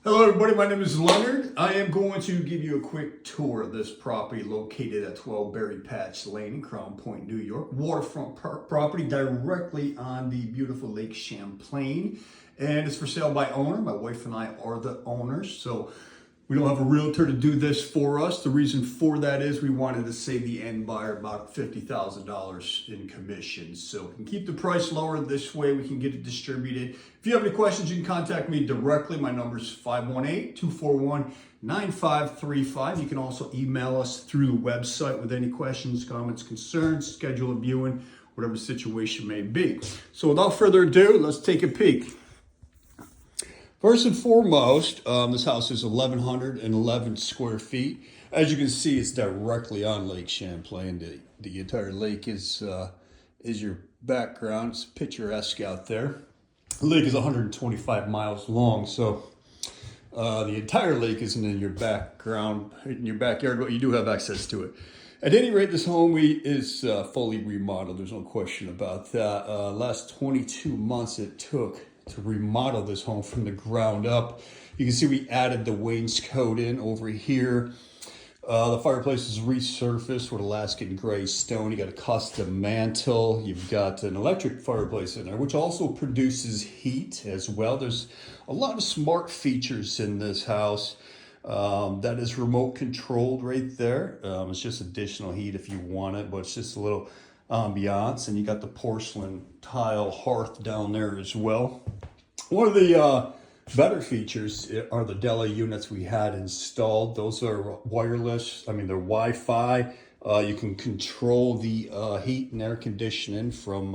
Hello everybody, my name is Leonard. I am going to give you a quick tour of this property located at 12 Berry Patch Lane in Crown Point, New York. Waterfront property directly on the beautiful Lake Champlain. And it's for sale by owner. My wife and I are the owners, so we don't have a realtor to do this for us. The reason for that is we wanted to save the end buyer about $50,000 in commissions. So we can keep the price lower. This way we can get it distributed. If you have any questions, you can contact me directly. My number is 518-241-9535. You can also email us through the website with any questions, comments, concerns, schedule a viewing, whatever the situation may be. So without further ado, let's take a peek. First and foremost, this house is 1,111 square feet. As you can see, it's directly on Lake Champlain. The entire lake is your background. It's picturesque out there. The lake is 125 miles long, so the entire lake isn't in your background, in your backyard, but you do have access to it. At any rate, this home is fully remodeled. There's no question about that. Last 22 months it took to remodel this home from the ground up. You can see we added the wainscot in over here. The fireplace is resurfaced with Alaskan gray stone. You got a custom mantle. You've got an electric fireplace in there, which also produces heat as well. There's a lot of smart features in this house. That is remote controlled right there. It's just additional heat if you want it, but it's just a little ambiance. And you got the porcelain tile hearth down there as well. One of the better features are the Della units we had installed. Those are wireless. I mean, they're Wi-Fi. You can control the heat and air conditioning from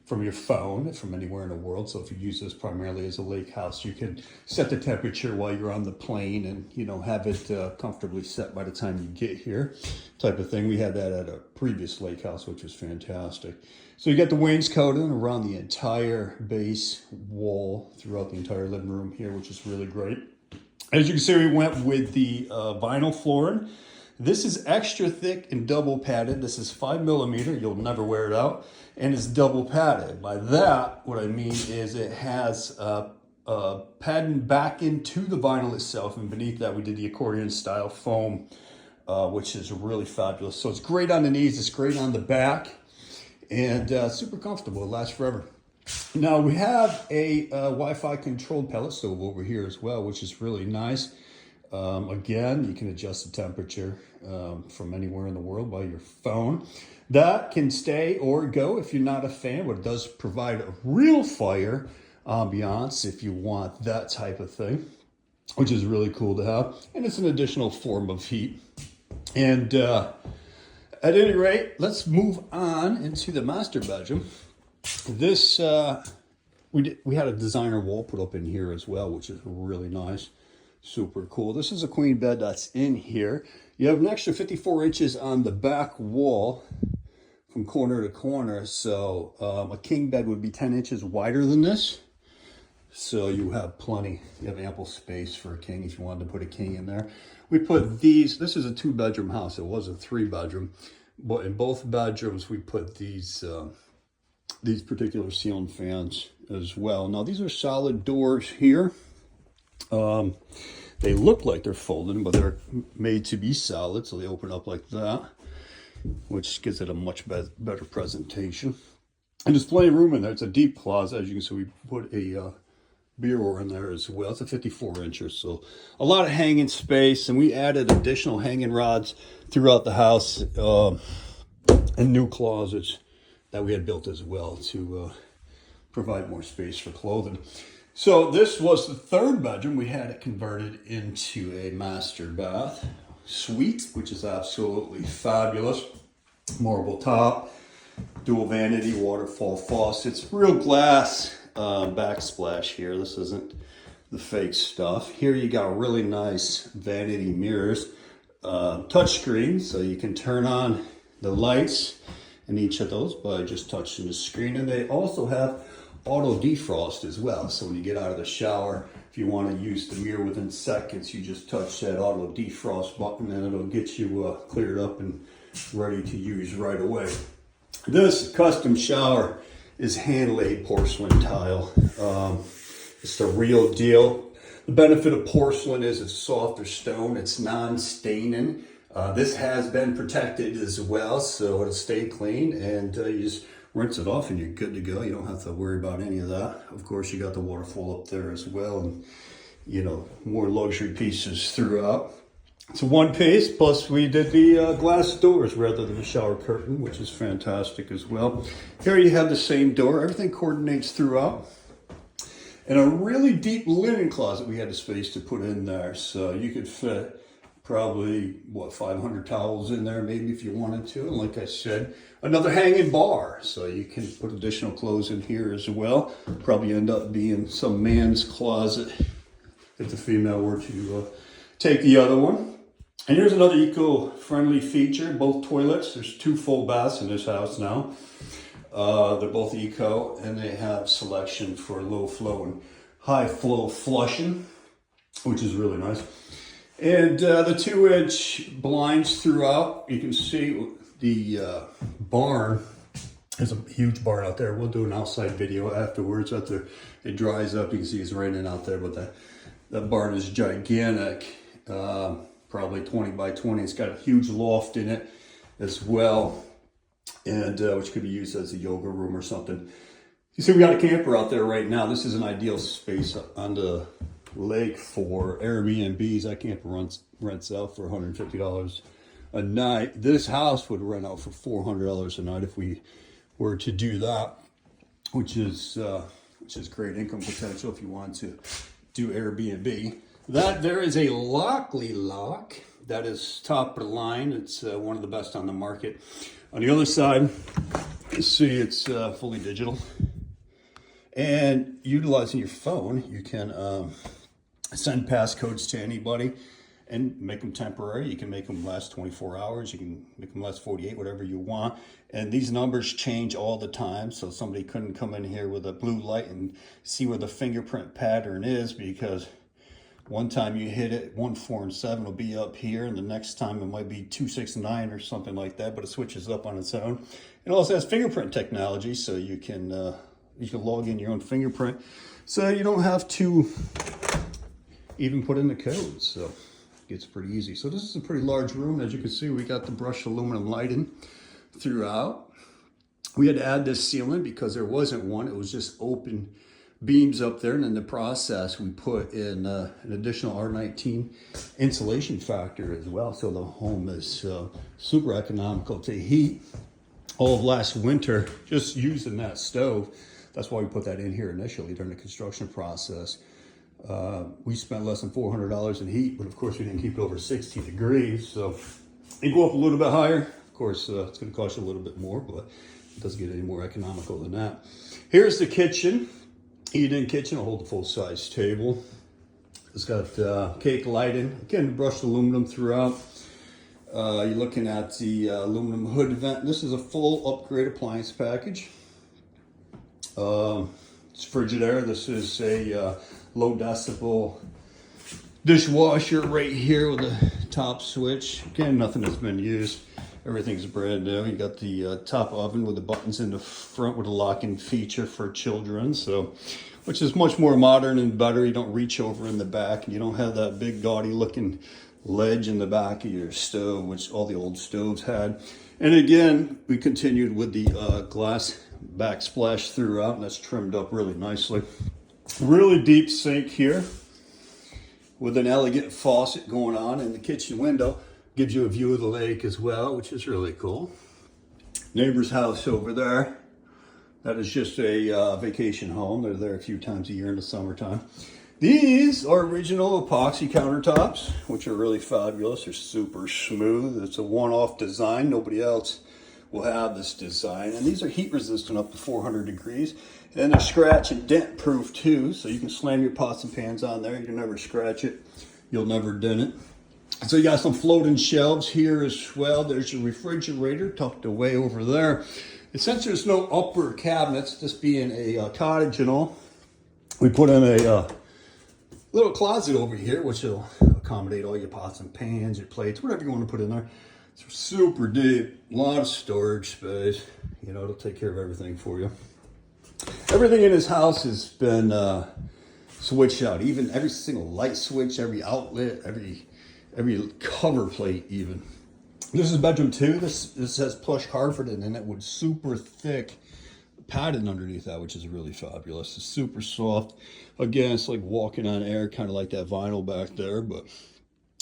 your phone, from anywhere in the world. So if you use this primarily as a lake house, you can set the temperature while you're on the plane and, you know, have it comfortably set by the time you get here, type of thing. We had that at a previous lake house, which was fantastic. So you got the wainscoting around the entire base wall throughout the entire living room here, which is really great. As you can see, we went with the vinyl flooring. This is extra thick and double padded. This is 5mm. You'll never wear it out. And it's double padded. By that, what I mean is it has padding back into the vinyl itself. And beneath that, we did the accordion style foam, which is really fabulous. So it's great on the knees. It's great on the back. And super comfortable. It lasts forever. Now, we have a Wi-Fi controlled pellet stove over here as well, which is really nice. Again, you can adjust the temperature from anywhere in the world by your phone. That can stay or go if you're not a fan, but it does provide a real fire ambiance if you want that type of thing, which is really cool to have. And it's an additional form of heat. And at any rate, let's move on into the master bedroom. This, we had a designer wall put up in here as well, which is really nice. Super cool. This is a queen bed that's in here. You have an extra 54 inches on the back wall from corner to corner. So a king bed would be 10 inches wider than this. So you have plenty, you have ample space for a king if you wanted to put a king in there. We put these, this is a 2-bedroom house. It was a 3-bedroom, but in both bedrooms we put these particular ceiling fans as well. Now these are solid doors here. They look like they're folding, but they're made to be solid, so they open up like that, which gives it a much better presentation. And there's plenty of room in there. It's a deep closet. As you can see, we put a bureau in there as well. It's a 54-incher, so a lot of hanging space, and we added additional hanging rods throughout the house and new closets that we had built as well to provide more space for clothing. So this was the 3rd bedroom. We had it converted into a master bath suite, which is absolutely fabulous. Marble top, dual vanity, waterfall faucets, real glass backsplash here. This isn't the fake stuff. Here you got really nice vanity mirrors, touchscreen, so you can turn on the lights in each of those by just touching the screen. And they also have auto defrost as well. So when you get out of the shower, if you want to use the mirror within seconds, you just touch that auto defrost button and it'll get you cleared up and ready to use right away. This custom shower is hand-laid porcelain tile. It's the real deal. The benefit of porcelain is it's softer stone, it's non-staining. This has been protected as well, so it'll stay clean, and you just rinse it off and you're good to go. You don't have to worry about any of that. Of course, you got the waterfall up there as well, and you know, more luxury pieces throughout. It's a one piece, plus we did the glass doors rather than the shower curtain, which is fantastic as well. Here you have the same door. Everything coordinates throughout. And a really deep linen closet we had the space to put in there. So you could fit probably, what, 500 towels in there maybe if you wanted to. And like I said, another hanging bar. So you can put additional clothes in here as well. Probably end up being some man's closet if the female were to take the other one. And here's another eco-friendly feature, both toilets. There's 2 full baths in this house now. They're both eco, and they have selection for low flow and high flow flushing, which is really nice. And the 2-inch blinds throughout. You can see the barn. There's a huge barn out there. We'll do an outside video afterwards after it dries up. You can see it's raining out there, but that barn is gigantic. Probably 20 by 20. It's got a huge loft in it as well, and which could be used as a yoga room or something. You see, we got a camper out there right now. This is an ideal space on the lake for Airbnbs. That camper rents out for $150 a night. This house would rent out for $400 a night if we were to do that, which is great income potential if you want to do Airbnb. That there is a Lockley lock. That is top of the line. It's one of the best on the market. On the other side, you see it's fully digital. And utilizing your phone, you can send passcodes to anybody and make them temporary. You can make them last 24 hours. You can make them last 48, whatever you want. And these numbers change all the time. So somebody couldn't come in here with a blue light and see where the fingerprint pattern is, because one time you hit it, 147 will be up here, and the next time it might be 269 or something like that, but it switches up on its own. It also has fingerprint technology, so you can log in your own fingerprint, so you don't have to even put in the code. So it gets pretty easy. So this is a pretty large room. As you can see, we got the brushed aluminum lighting throughout. We had to add this ceiling because there wasn't one. It was just open beams up there, and in the process we put in an additional R19 insulation factor as well, so the home is super economical to heat. All of last winter, just using that stove, that's why we put that in here initially during the construction process. We spent less than $400 in heat, but of course we didn't keep it over 60 degrees, so you go up a little bit higher. Of course it's going to cost you a little bit more, but it doesn't get any more economical than that. Here's the kitchen. Eat-in kitchen. I'll hold the full-size table. It's got cake lighting. Again, brushed aluminum throughout. You're looking at the aluminum hood vent. This is a full upgrade appliance package. It's Frigidaire. This is a low decibel dishwasher right here with a top switch. Again, nothing has been used. Everything's brand new. You got the top oven with the buttons in the front with a lock-in feature for children, so which is much more modern and better. You don't reach over in the back, and you don't have that big gaudy looking ledge in the back of your stove, which all the old stoves had. And again, we continued with the glass backsplash throughout, and that's trimmed up really nicely. Really deep sink here with an elegant faucet going on in the kitchen window. Gives you a view of the lake as well, which is really cool. Neighbor's house over there. That is just a vacation home. They're there a few times a year in the summertime. These are original epoxy countertops, which are really fabulous. They're super smooth. It's a one-off design. Nobody else will have this design. And these are heat resistant up to 400 degrees. And they're scratch and dent proof too. So you can slam your pots and pans on there. You'll never scratch it. You'll never dent it. So you got some floating shelves here as well. There's your refrigerator tucked away over there. And since there's no upper cabinets, this being a cottage and all, we put in a little closet over here, which will accommodate all your pots and pans, your plates, whatever you want to put in there. It's super deep, a lot of storage space. You know, it'll take care of everything for you. Everything in this house has been switch out. Even every single light switch, every outlet, every cover plate even. This is bedroom 2. This has plush carpet in it with super thick padding underneath that, which is really fabulous. It's super soft. Again, it's like walking on air, kind of like that vinyl back there, but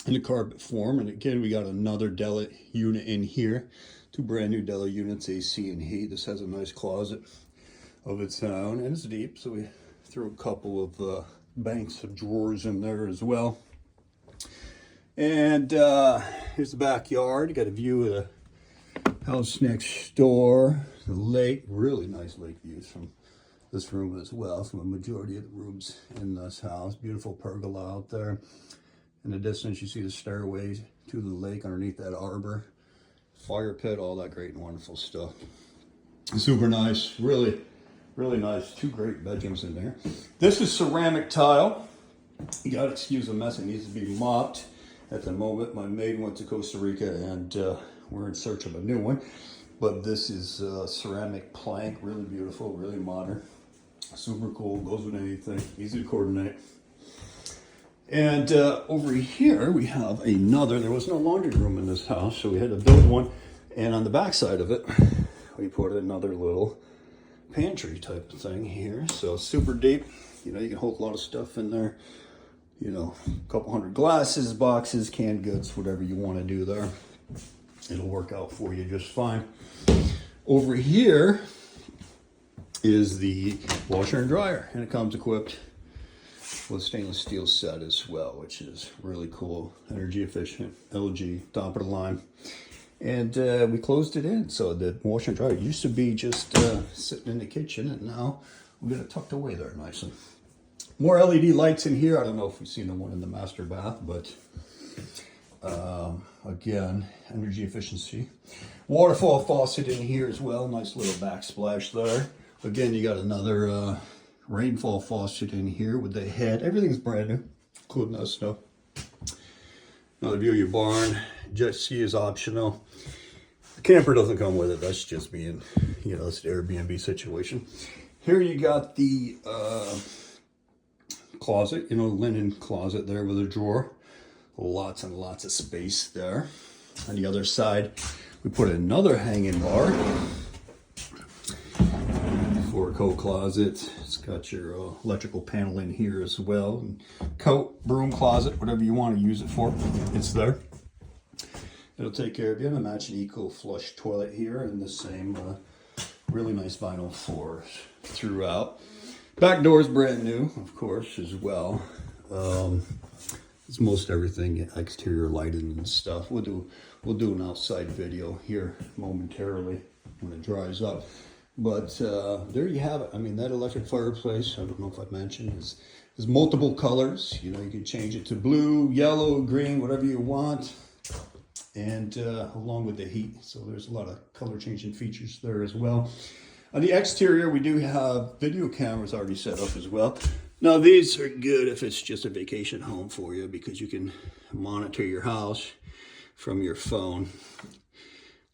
in the carpet form. And again, we got another Della unit in here. 2 brand new Della units, AC and heat. This has a nice closet of its own, and it's deep, so we threw a couple of banks of drawers in there as well. And here's the backyard. You got a view of the house next door, the lake. Really nice lake views from this room as well, from a majority of the rooms in this house. Beautiful pergola out there. In the distance, you see the stairways to the lake underneath that arbor. Fire pit, all that great and wonderful stuff. Super nice, really, really nice. 2 great bedrooms in there. This is ceramic tile. You gotta excuse the mess, it needs to be mopped. At the moment, my maid went to Costa Rica and we're in search of a new one. But this is ceramic plank, really beautiful, really modern. Super cool, goes with anything, easy to coordinate. And over here we have another, there was no laundry room in this house, so we had to build one. And on the back side of it, we put another little pantry type of thing here. So super deep, you know, you can hold a lot of stuff in there. You know, a couple hundred glasses, boxes, canned goods, whatever you want to do there. It'll work out for you just fine. Over here is the washer and dryer, and it comes equipped with stainless steel set as well, which is really cool. Energy efficient, LG, top of the line. And we closed it in. So the washer and dryer used to be just sitting in the kitchen, and now we got it tucked away there nicely. More LED lights in here. I don't know if we've seen the one in the master bath, but again, energy efficiency. Waterfall faucet in here as well. Nice little backsplash there. Again, you got another rainfall faucet in here with the head. Everything's brand new, including that stuff. Another view of your barn. Jet ski is optional. The camper doesn't come with it. That's just being, you know, it's the Airbnb situation. Here you got the closet, you know, linen closet there with a drawer. Lots and lots of space there. On the other side, we put another hanging bar for a coat closet. It's got your electrical panel in here as well. And coat, broom closet, whatever you want to use it for, it's there. It'll take care of you. And a matching Eco Flush toilet here, and the same really nice vinyl floors throughout. Back door is brand new, of course, as well. It's most everything, exterior lighting and stuff. We'll do an outside video here momentarily when it dries up. But there you have it. I mean, that electric fireplace, I don't know if I mentioned, is multiple colors. You know, you can change it to blue, yellow, green, whatever you want. And along with the heat. So there's a lot of color changing features there as well. On the exterior, we do have video cameras already set up as well. Now, these are good if it's just a vacation home for you, because you can monitor your house from your phone.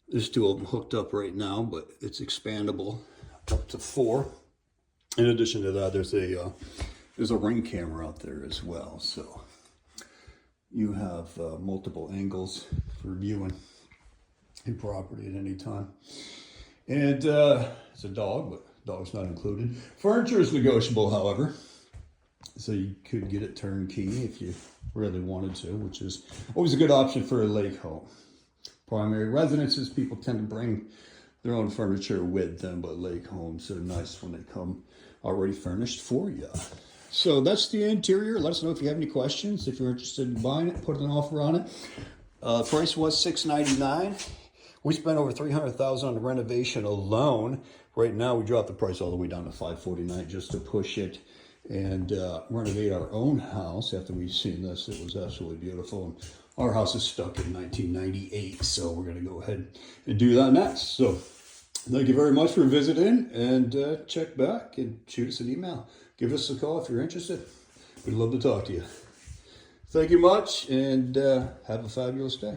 There's 2 of them hooked up right now, but it's expandable up to 4. In addition to that, there's a ring camera out there as well. So you have multiple angles for viewing your property at any time. And it's a dog, but dog's not included. Furniture is negotiable, however. So you could get it turnkey if you really wanted to, which is always a good option for a lake home. Primary residences, people tend to bring their own furniture with them, but lake homes are nice when they come already furnished for you. So that's the interior. Let us know if you have any questions. If you're interested in buying it, put an offer on it. Price was $699. We spent over $300,000 on the renovation alone. Right now, we dropped the price all the way down to $549 just to push it and renovate our own house. After we've seen this, it was absolutely beautiful. And our house is stuck in 1998, so we're going to go ahead and do that next. So thank you very much for visiting, and check back and shoot us an email. Give us a call if you're interested. We'd love to talk to you. Thank you much, and have a fabulous day.